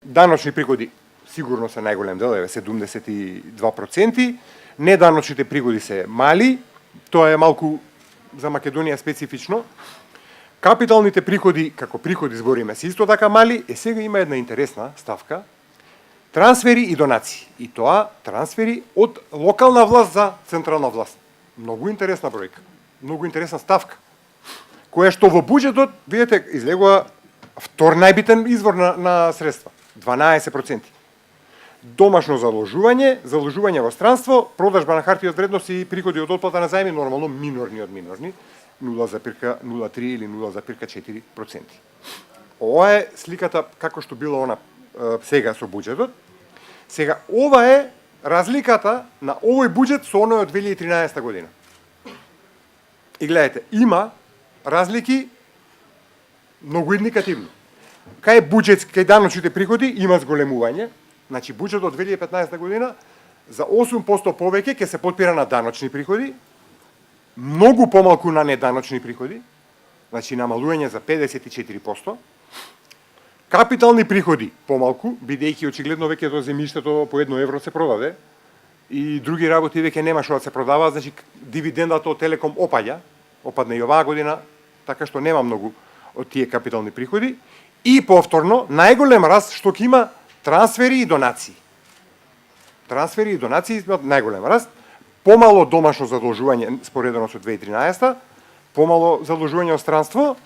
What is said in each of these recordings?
Даночни приходи сигурно се најголем дел, 72%, неданочните приходи се мали, тоа е малку за Македонија специфично. Капиталните приходи, како приходи збориме, се исто така мали, сега има една интересна ставка, трансфери и донации. И тоа трансфери од локална власт за централна власт. Многу интересна бројка, многу интересна ставка, која што во буџетот, видите, излегува втор најбитен извор на средства, 12%. Домашно заложување во странство, продажба на хартија од вредност и приходи од отплата на заеми, нормално минорни од минорни, 0,03 или 0,4%. Ова е сликата како што било она сега со буџетот. Сега, ова е разликата на овој буџет со оној од 2013 година. И гледате, има разлики многу индикативни. Кај даночните приходи има зголемување, значи буџетот од 2015 година за 8% повеќе ќе се потпира на даночни приходи, многу помалку на неданочни приходи, значи намалување за 54%. Капитални приходи помалку, бидејќи очигледно веќе до земјиштето по 1 евро се продаде и други работи веќе нема што да се продава, значи дивидендата од Телеком опадна и оваа година, така што нема многу од тие капитални приходи. И повторно, најголем раст што ќе има трансфери и донации. Трансфери и донации имаат најголем раст, помало домашно задолжување споредено со 2013, помало задолжување од странство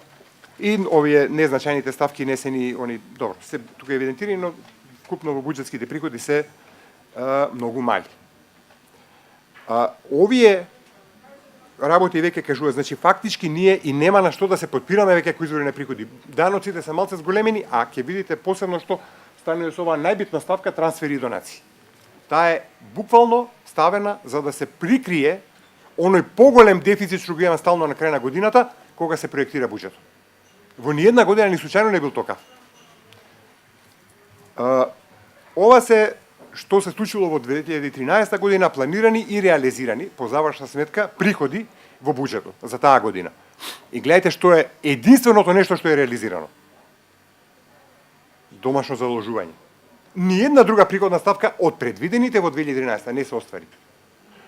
и овие незначајните ставки несени, добро, се тука евидентирани, но купно во буџетските приходи се многу мали. Овие работи веќе кажува, значи фактички ние и нема на што да се потпираме веќе кои извори на приходи. Даноците се малце зголемени, а ќе видите посебно што станува со оваа најбитна ставка трансфери и донации. Таа е буквално ставена за да се прикрие оној поголем дефицит што го имаме стално на крај на годината кога се проектира буџетот. Во ниедна година ни случајно не бил токав. Ова се што се случило во 2013 година, планирани и реализирани по завршна сметка приходи во буџетот за таа година. И гледате што е единственото нешто што е реализирано. Домашно заложување. Ниедна друга приходна ставка од предвидените во 2013 не се оствари.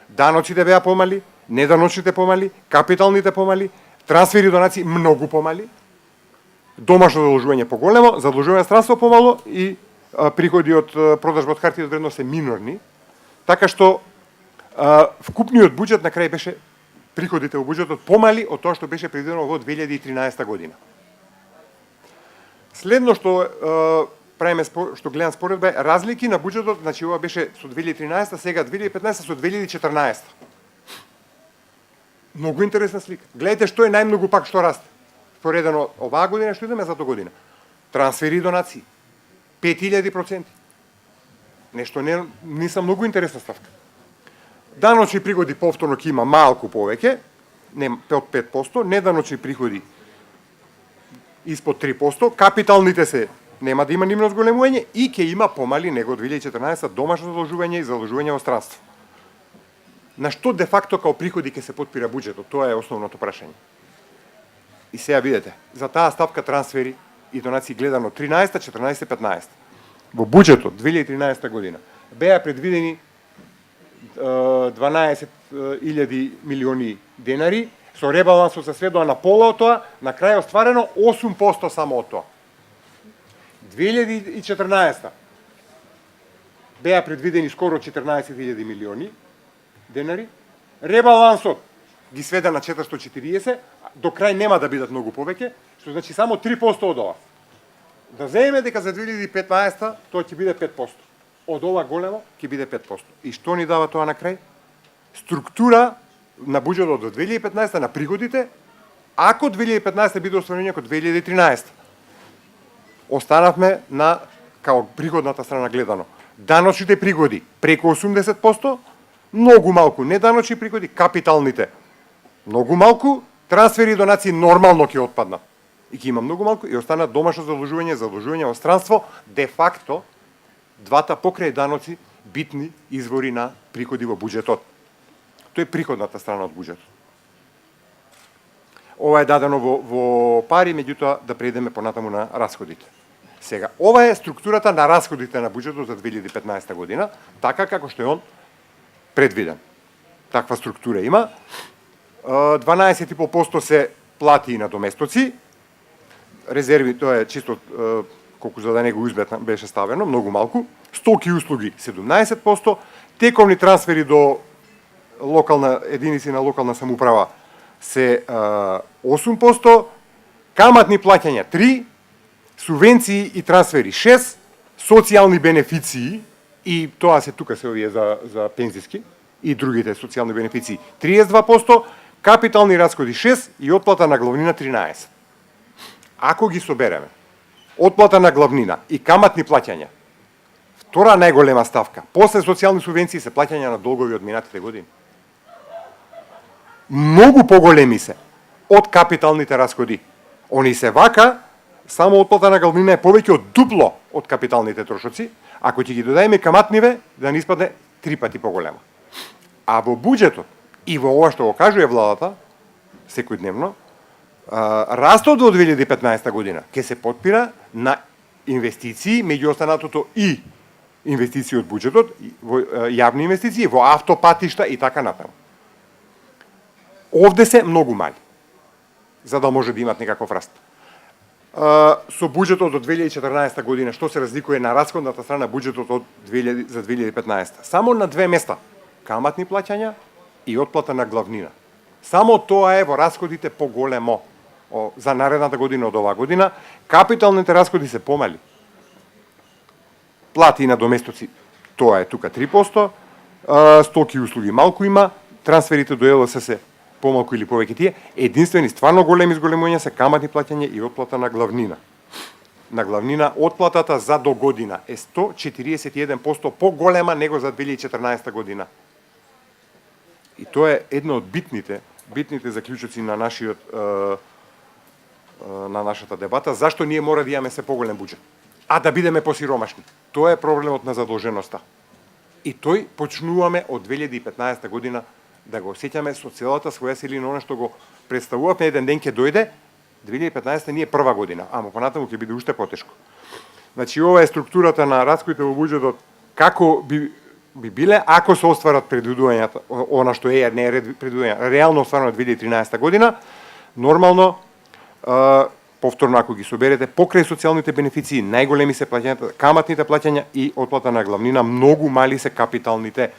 Даноците беа помали, неданочните помали, капиталните помали, трансфери и донации многу помали, домашно заложување поголемо, заложување странство помало и приходи од продажба од хартија од вредност се минорни, така што вкупниот буџет на крај беше приходите во буџетот помали од тоа што беше предвидено во 2013 година. Следно што правиме, што гледам споредба е разлики на буџетот, значи ова беше со 2013, сега 2015 со 2014. Многу интересна слика. Гледате што е најмногу пак што расте. Споредено оваа година што идеме за до година. Трансфери и донации 5000%. Нешто не са многу интересна ставка. Даночни приходи повторно ќе има малку повеќе, не од 5%, неданочни приходи испод 3%, капиталните се нема да има нивно зголемување и ќе има помали него од 2014 домашно заложување и заложување во странство. На што де факто као приходи ќе се потпира буџетот? Тоа е основното прашање. И сега видите, за таа ставка трансфери и донации гледано 13, 14, 15. Во буџетот 2013 година беа предвидени 12.000 милиони денари, со ребалансот се сведува на пола од тоа, на крај остварено 8% само од тоа. 2014 беа предвидени скоро 14.000 милиони денари, ребалансот ги сведе на 440, до крај нема да бидат многу повеќе, што значи само 3% од ова. Да земеме дека за 2015 тоа ќе биде 5%. Од ова големо ќе биде 5%. И што ни дава тоа на крај? Структура на буџетот до 2015 на приходите, ако 2015 биде остварено како 2013. Останавме на као приходната страна гледано. Даночните приходи преку 80%, многу малку неданочни приходи, капиталните многу малку, трансфери и донации нормално ќе отпаднат. И ќе има многу малку и остана домашно заложување, заложување во странство, де факто двата покрај даноци битни извори на приходи во буџетот. Тоа е приходната страна од буџетот. Ова е дадено во пари, меѓутоа да преидеме понатаму на расходите. Сега, ова е структурата на расходите на буџетот за 2015 година, така како што е он предвиден. Таква структура има. 12,5% се плати и на доместоци. Резерви, тоа е чисто колку за да не го избет беше ставено, многу малку. Стоки и услуги 17%, тековни трансфери до единици на локална самоуправа се 8%, каматни плаќања 3%, субвенции и трансфери 6%, социјални бенефиции, и тоа се тука се овие за пензиски и другите социјални бенефиции 32%, капитални расходи 6% и отплата на главнина 13%. Ако ги собереме, отплата на главнина и каматни плаќања, втора најголема ставка, после социјални субвенции се плаќања на долгови од минатите години. Многу поголеми се од капиталните расходи. Они се вака, само отплата на главнина е повеќе од дупло од капиталните трошоци, ако ќе ги додаеме каматниве, да ни испадне 3 пати поголема. А во буџетот и во ова што го кажува владата секојдневно, растот во 2015 година ќе се потпира на инвестиции, меѓу останатото и инвестиции од буџетот, во јавни инвестиции, во автопатишта и така натаму. Овде се многу мали, за да може да имат некаков раст. Со буџетот од 2014 година, што се разликува на расходната страна буџетот за 2015? Само на две места, каматни плаќања и отплата на главнина. Само тоа е во расходите поголемо за наредната година од оваа година. Капиталните расходи се помали. Плати на доместоци, тоа е тука 3%, стоки и услуги малку има, трансферите до ЛС се помалку или повеќе тие, единствени стварно големи изголемувања се каматни плаќања и отплата на главнина. На главнина отплатата за до година е 141% поголема него за 2014 година. И тоа е едно од битните заклучоци на на нашата дебата, зашто ние мора да имаме се поголем буџет, а да бидеме посиромашни. Тоа е проблемот на задолженоста. И тој почнуваме од 2015 година да го осеќаме со целата своја силина, она што го представувавме еден ден ќе дојде, 2015 не е прва година, ама понатаму ќе биде уште потешко. Значи, ова е структурата на расходите во буџетот, како би биле ако се остварат предвидувањата, она што е, не е предвидување, реално остварено 2013 година, нормално, повторно ако ги соберете, покрај социјалните бенефиции, најголеми се плаќањата, каматните плаќања и отплата на главнина, многу мали се капиталните.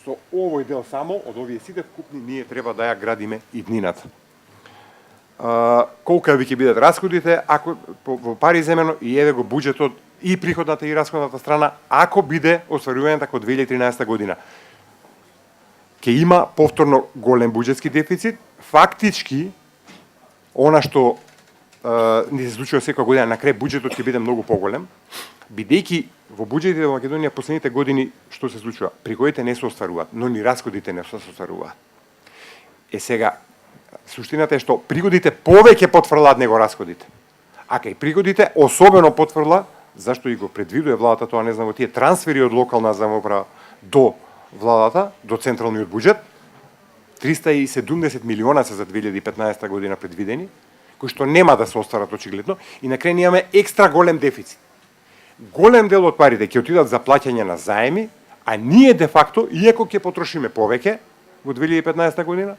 Со овој дел само, од овие сите вкупни, ние треба да ја градиме иднината. Колка би ќе бидат расходите, ако во пари земено, и еве го буџетот, и приходната и расходната страна, ако биде остварување како 2013 година. Ќе има повторно голем буџетски дефицит, фактички, она што ни се случува секоја година, на крај буџетот ќе биде многу поголем, бидејќи во буџетите во Македонија последните години што се случува? Приходите не се остваруваат, но ни расходите не се остваруваат. Сега, суштината е што приходите повеќе потврлаат него расходите. А кај приходите особено потврла, зашто и го предвидува владата, тоа не знам, тие трансфери од локална самоуправа до владата, до централниот буџет, 370 милиона се за 2015 година предвидени, кои што нема да се остварат очигледно, и на крај имаме екстра голем дефицит. Голем дел од парите ќе отидат за плаќање на заеми, а ние де факто, иако ќе потрошиме повеќе во 2015 година,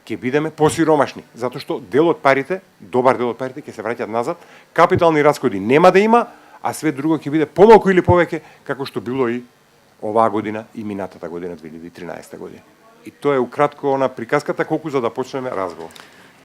ќе бидеме посиромашни, затоа што дел од парите, добар дел од парите ќе се враќаат назад, капитални расходи нема да има, а све друго ќе биде помалку или повеќе како што било и оваа година и минатата година 2013 година. И тоа е укратко на приказката колку за да почнеме разговор.